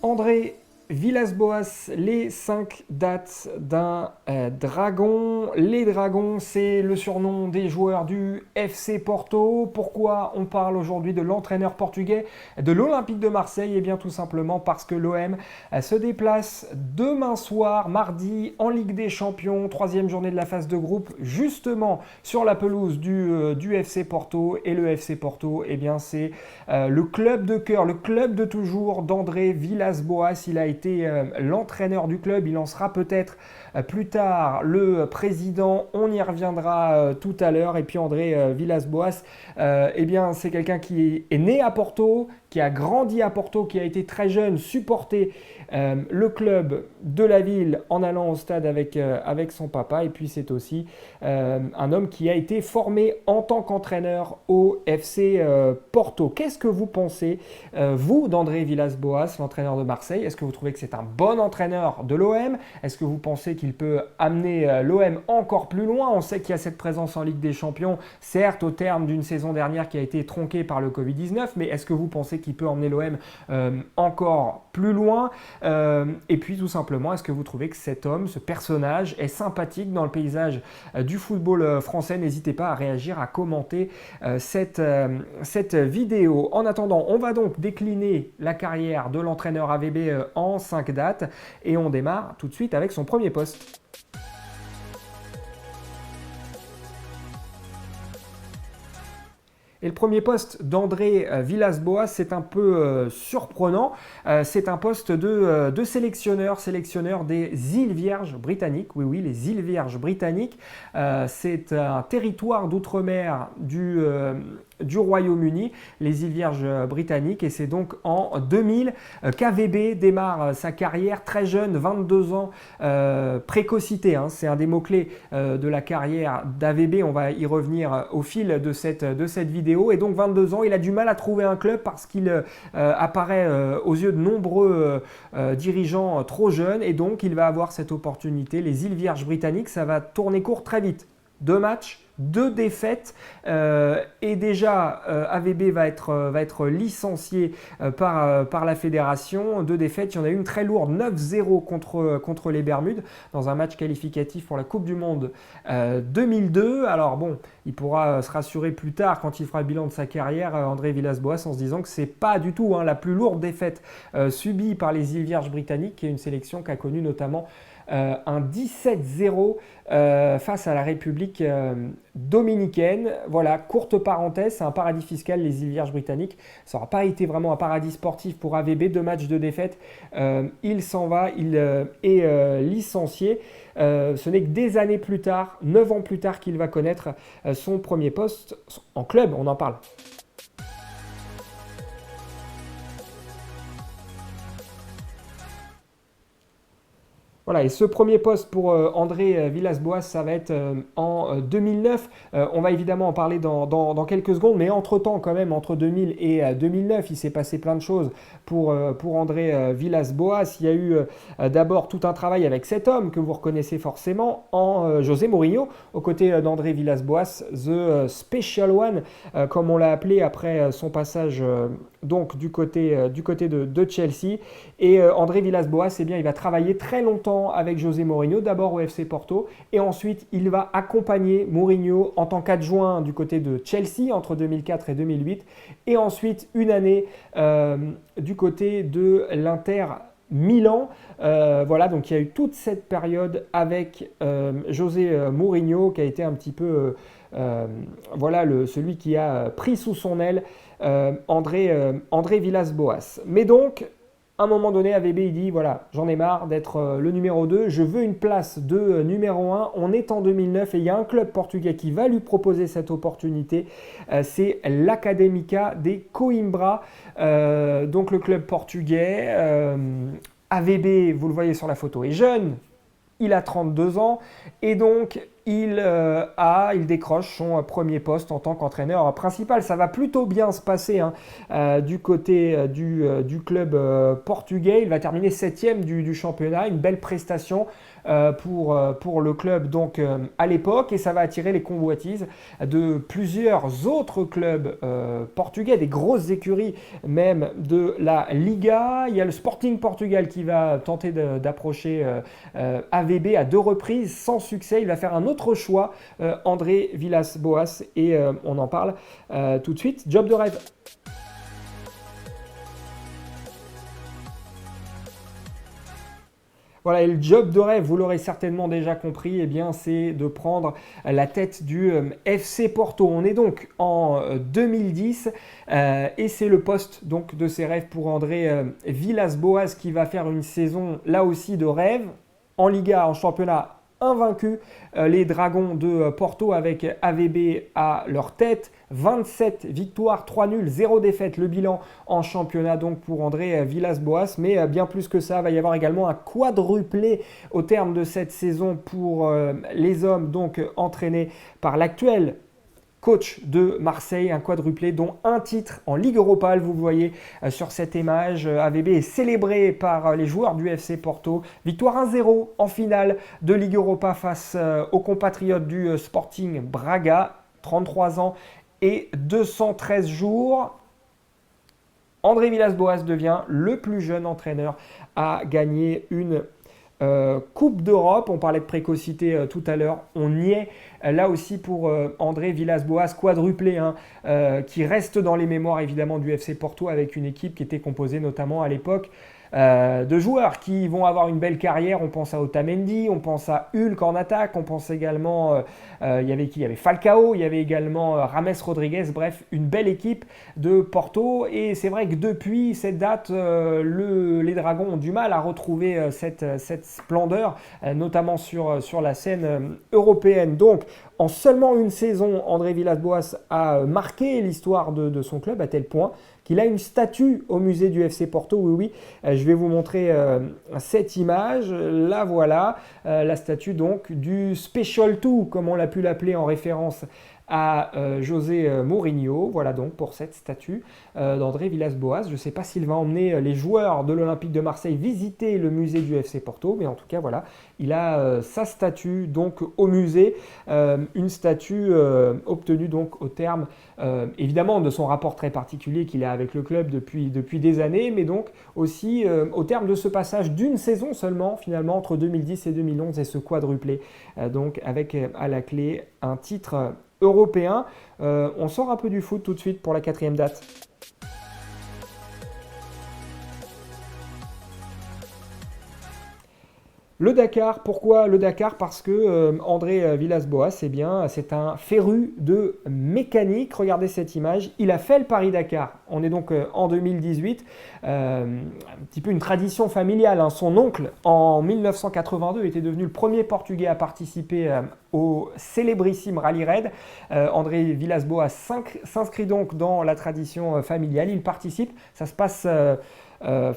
André Villas-Boas, les 5 dates d'un dragon. Les dragons, c'est le surnom des joueurs du FC Porto. Pourquoi on parle aujourd'hui de l'entraîneur portugais de l'Olympique de Marseille? Eh bien tout simplement parce que l'OM se déplace demain soir, mardi, en Ligue des Champions, troisième journée de la phase de groupe, justement sur la pelouse du FC Porto. Et le FC Porto, eh bien c'est le club de cœur, le club de toujours d'André Villas-Boas. Il a été l'entraîneur du club, il en sera peut-être plus tard le président, on y reviendra tout à l'heure. Et puis André Villas-Boas, eh bien c'est quelqu'un qui est né à Porto, qui a grandi à Porto, qui a été très jeune, supporté le club de la ville en allant au stade avec son papa. Et puis c'est aussi un homme qui a été formé en tant qu'entraîneur au FC Porto. Qu'est-ce que vous pensez, vous, d'André Villas-Boas, l'entraîneur de Marseille? Est-ce que vous trouvez que c'est un bon entraîneur de l'OM? Est-ce que vous pensez qu'il peut amener l'OM encore plus loin? On sait qu'il y a cette présence en Ligue des Champions, certes au terme d'une saison dernière qui a été tronquée par le Covid-19, mais est-ce que vous pensez qu'il peut emmener l'OM encore plus loin? Et puis tout simplement, est-ce que vous trouvez que cet homme, ce personnage est sympathique dans le paysage du football français? N'hésitez pas à réagir, à commenter cette vidéo. En attendant, on va donc décliner la carrière de l'entraîneur AVB en 5 dates et on démarre tout de suite avec son premier poste. Et le premier poste d'André Villas-Boas, c'est un peu surprenant. C'est un poste de sélectionneur des îles Vierges britanniques. Oui, oui, les îles Vierges britanniques. C'est un territoire d'outre-mer du Royaume-Uni, les îles Vierges britanniques. Et c'est donc en 2000 qu'AVB démarre sa carrière très jeune, 22 ans, précocité. C'est un des mots-clés de la carrière d'AVB. On va y revenir au fil de cette vidéo. Et donc 22 ans, il a du mal à trouver un club parce qu'il apparaît aux yeux de nombreux dirigeants trop jeunes. Et donc il va avoir cette opportunité. Les îles Vierges britanniques, ça va tourner court très vite. 2 matchs, 2 défaites et déjà AVB va être licencié par la fédération. 2 défaites, il y en a une très lourde, 9-0 contre les Bermudes dans un match qualificatif pour la Coupe du Monde 2002. Alors bon, il pourra se rassurer plus tard quand il fera le bilan de sa carrière, André Villas-Boas, en se disant que c'est pas du tout la plus lourde défaite subie par les îles Vierges britanniques, qui est une sélection qui a connu notamment un 17-0 face à la République dominicaine. Voilà, courte parenthèse, c'est un paradis fiscal, les îles Vierges britanniques. Ça n'aura pas été vraiment un paradis sportif pour AVB, 2 matchs de défaite. Il s'en va, il est licencié. Ce n'est que des années plus tard, 9 ans plus tard, qu'il va connaître son premier poste en club, on en parle. Voilà, et ce premier poste pour André Villas-Boas, ça va être en 2009. On va évidemment en parler dans quelques secondes, mais entre-temps, quand même, entre 2000 et 2009, il s'est passé plein de choses pour André Villas-Boas. Il y a eu d'abord tout un travail avec cet homme que vous reconnaissez forcément, en José Mourinho, aux côtés d'André Villas-Boas, The Special One, comme on l'a appelé après son passage donc du côté de Chelsea. Et André Villas-Boas, eh bien, il va travailler très longtemps avec José Mourinho, d'abord au FC Porto, et ensuite il va accompagner Mourinho en tant qu'adjoint du côté de Chelsea entre 2004 et 2008, et ensuite une année du côté de l'Inter Milan. Voilà, donc il y a eu toute cette période avec José Mourinho qui a été un petit peu voilà, celui qui a pris sous son aile André Villas-Boas. Mais donc, à un moment donné, AVB, il dit, voilà, j'en ai marre d'être le numéro 2, je veux une place de numéro 1. On est en 2009 et il y a un club portugais qui va lui proposer cette opportunité. C'est l'Académica de Coimbra, donc le club portugais. AVB, vous le voyez sur la photo, est jeune. Il a 32 ans et donc il décroche son premier poste en tant qu'entraîneur principal. Ça va plutôt bien se passer du côté du club portugais. Il va terminer 7e du championnat, une belle prestation pour le club donc à l'époque, et ça va attirer les convoitises de plusieurs autres clubs portugais, des grosses écuries même de la Liga. Il y a le Sporting Portugal qui va tenter d'approcher AVB à 2 reprises sans succès. Il va faire un autre choix, André Villas-Boas, et on en parle tout de suite. Job de rêve. Voilà, et le job de rêve, vous l'aurez certainement déjà compris, eh bien, c'est de prendre la tête du FC Porto. On est donc en 2010 et c'est le poste donc, de ses rêves pour André Villas-Boas qui va faire une saison là aussi de rêve en Liga, en championnat invaincu. Les Dragons de Porto avec AVB à leur tête. 27 victoires, 3 nuls, 0 défaite. Le bilan en championnat donc pour André Villas-Boas. Mais bien plus que ça, il va y avoir également un quadruplé au terme de cette saison pour les hommes donc entraînés par l'actuel coach de Marseille, un quadruplé dont un titre en Ligue Europa. Vous voyez sur cette image, AVB est célébré par les joueurs du FC Porto. Victoire 1-0 en finale de Ligue Europa face aux compatriotes du Sporting Braga, 33 ans et 213 jours. André Villas-Boas devient le plus jeune entraîneur à gagner une Coupe d'Europe. On parlait de précocité tout à l'heure, on y est là aussi pour André Villas-Boas, quadruplé, qui reste dans les mémoires évidemment du FC Porto avec une équipe qui était composée notamment à l'époque de joueurs qui vont avoir une belle carrière. On pense à Otamendi, on pense à Hulk en attaque, on pense également, il y avait qui? Il y avait Falcao, il y avait également Rames Rodriguez, bref, une belle équipe de Porto. Et c'est vrai que depuis cette date, les Dragons ont du mal à retrouver cette splendeur, notamment sur la scène européenne. Donc, en seulement une saison, André Villas-Boas a marqué l'histoire de son club à tel point qu'il a une statue au musée du FC Porto. Oui, je vais vous montrer cette image. Là, voilà, la statue donc du Special 2, comme on l'a pu l'appeler en référence à José Mourinho. Voilà donc pour cette statue d'André Villas-Boas. Je ne sais pas s'il va emmener les joueurs de l'Olympique de Marseille visiter le musée du FC Porto, mais en tout cas voilà, il a sa statue donc au musée, une statue obtenue donc au terme évidemment de son rapport très particulier qu'il a avec le club depuis des années, mais donc aussi au terme de ce passage d'une saison seulement finalement entre 2010 et 2011 et ce quadruplé donc avec à la clé un titre européen. On sort un peu du foot tout de suite pour la 4e date. Le Dakar, pourquoi le Dakar? Parce que André Villas-Boas, eh bien, c'est un féru de mécanique. Regardez cette image, il a fait le Paris-Dakar. On est donc en 2018, un petit peu une tradition familiale. Son oncle, en 1982, était devenu le premier Portugais à participer au célébrissime Rallye Raid. André Villas-Boas s'inscrit donc dans la tradition familiale. Il participe, ça se passe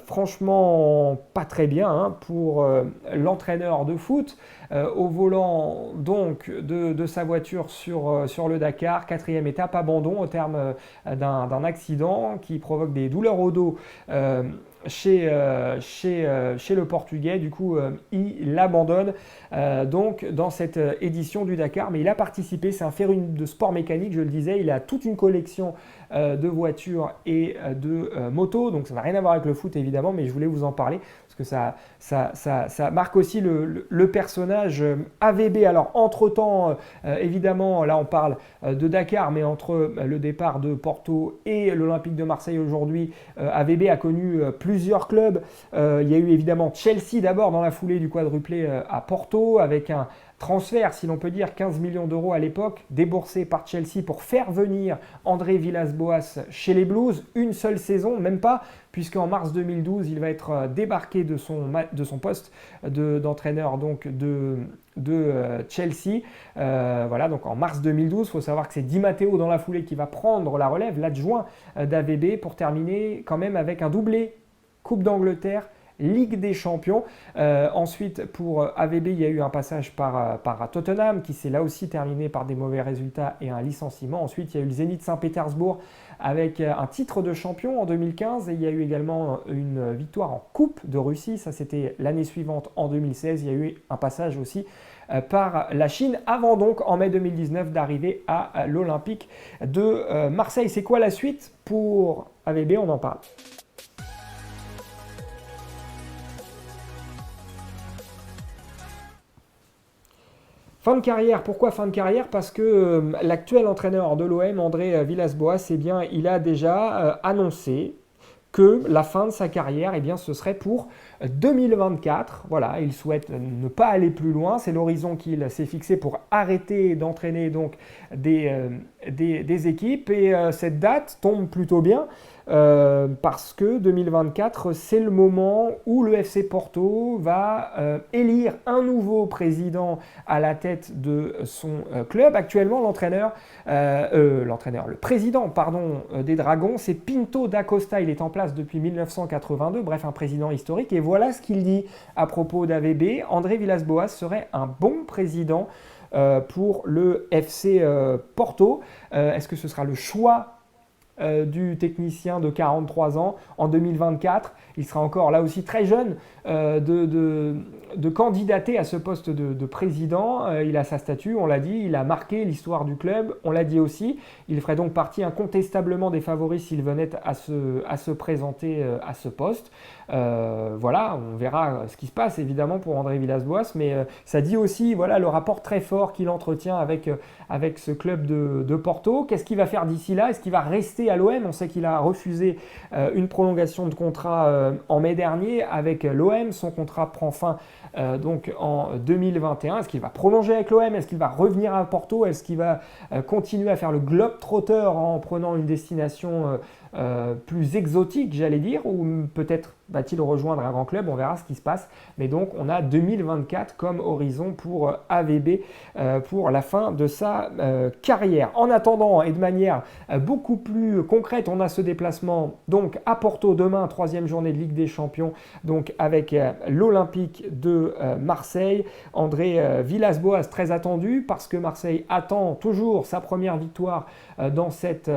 franchement pas très bien pour l'entraîneur de foot au volant donc de sa voiture sur le Dakar. 4e étape, abandon au terme d'un accident qui provoque des douleurs au dos chez le Portugais. Du coup, il abandonne donc dans cette édition du Dakar, mais il a participé. C'est un féru de sport mécanique, je le disais. Il a toute une collection de voitures et de motos, donc ça n'a rien à voir avec le foot évidemment, mais je voulais vous en parler parce que ça marque aussi le personnage AVB. Alors entre-temps, évidemment, là on parle de Dakar, mais entre le départ de Porto et l'Olympique de Marseille aujourd'hui, AVB a connu plusieurs clubs. Il y a eu évidemment Chelsea d'abord dans la foulée du quadruplé à Porto, avec un transfert, si l'on peut dire, 15 millions d'euros à l'époque, déboursé par Chelsea pour faire venir André Villas-Boas chez les Blues. Une seule saison, même pas, puisqu'en mars 2012, il va être débarqué de son poste d'entraîneur donc de Chelsea. Voilà, donc en mars 2012, il faut savoir que c'est Di Matteo dans la foulée qui va prendre la relève, l'adjoint d'AVB, pour terminer quand même avec un doublé Coupe d'Angleterre Ligue des Champions. Ensuite, pour AVB, il y a eu un passage par Tottenham qui s'est là aussi terminé par des mauvais résultats et un licenciement. Ensuite, il y a eu le Zénith Saint-Pétersbourg avec un titre de champion en 2015 et il y a eu également une victoire en Coupe de Russie. Ça, c'était l'année suivante en 2016. Il y a eu un passage aussi par la Chine avant donc en mai 2019 d'arriver à l'Olympique de Marseille. C'est quoi la suite pour AVB? On en parle. Fin de carrière, pourquoi fin de carrière? Parce que l'actuel entraîneur de l'OM, André Villas-Boas, eh bien, il a déjà annoncé que la fin de sa carrière, eh bien, ce serait pour 2024. Voilà, il souhaite ne pas aller plus loin. C'est l'horizon qu'il s'est fixé pour arrêter d'entraîner donc des équipes. Et cette date tombe plutôt bien parce que 2024, c'est le moment où le FC Porto va élire un nouveau président à la tête de son club. Actuellement, le président des Dragons, c'est Pinto da Costa. Il est en place depuis 1982, bref, un président historique. Et voilà ce qu'il dit à propos d'AVB. André Villas-Boas serait un bon président pour le FC Porto. Est-ce que ce sera le choix du technicien de 43 ans en 2024? Il sera encore là aussi très jeune de candidater à ce poste de président. Il a sa statue, on l'a dit, il a marqué l'histoire du club, on l'a dit aussi. Il ferait donc partie incontestablement des favoris s'il venait à se présenter à ce poste. Voilà, on verra ce qui se passe évidemment pour André Villas-Boas, mais ça dit aussi voilà, le rapport très fort qu'il entretient avec ce club de Porto. Qu'est-ce qu'il va faire d'ici là? Est-ce qu'il va rester à l'OM? On sait qu'il a refusé une prolongation de contrat en mai dernier avec l'OM. Son contrat prend fin donc en 2021. Est-ce qu'il va prolonger avec l'OM? Est-ce qu'il va revenir à Porto? Est-ce qu'il va continuer à faire le globe-trotter en prenant une destination plus exotique, j'allais dire, ou peut-être va-t-il rejoindre un grand club? On verra ce qui se passe. Mais donc, on a 2024 comme horizon pour AVB pour la fin de sa carrière. En attendant, et de manière beaucoup plus concrète, on a ce déplacement donc à Porto demain, 3e journée de Ligue des Champions, donc avec l'Olympique de Marseille. André Villas-Boas, très attendu parce que Marseille attend toujours sa première victoire dans cette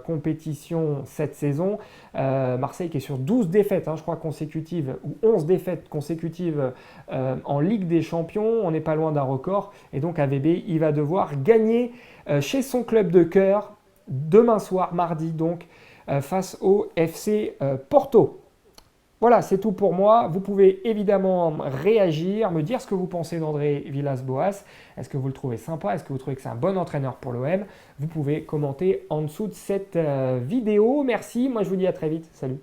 compétition cette saison. Marseille qui est sur 12 défaites, je crois, consécutives, ou 11 défaites consécutives en Ligue des Champions. On n'est pas loin d'un record. Et donc AVB, il va devoir gagner chez son club de cœur demain soir, mardi, donc, face au FC Porto. Voilà, c'est tout pour moi. Vous pouvez évidemment réagir, me dire ce que vous pensez d'André Villas-Boas. Est-ce que vous le trouvez sympa? Est-ce que vous trouvez que c'est un bon entraîneur pour l'OM? Vous pouvez commenter en dessous de cette vidéo. Merci, moi je vous dis à très vite. Salut.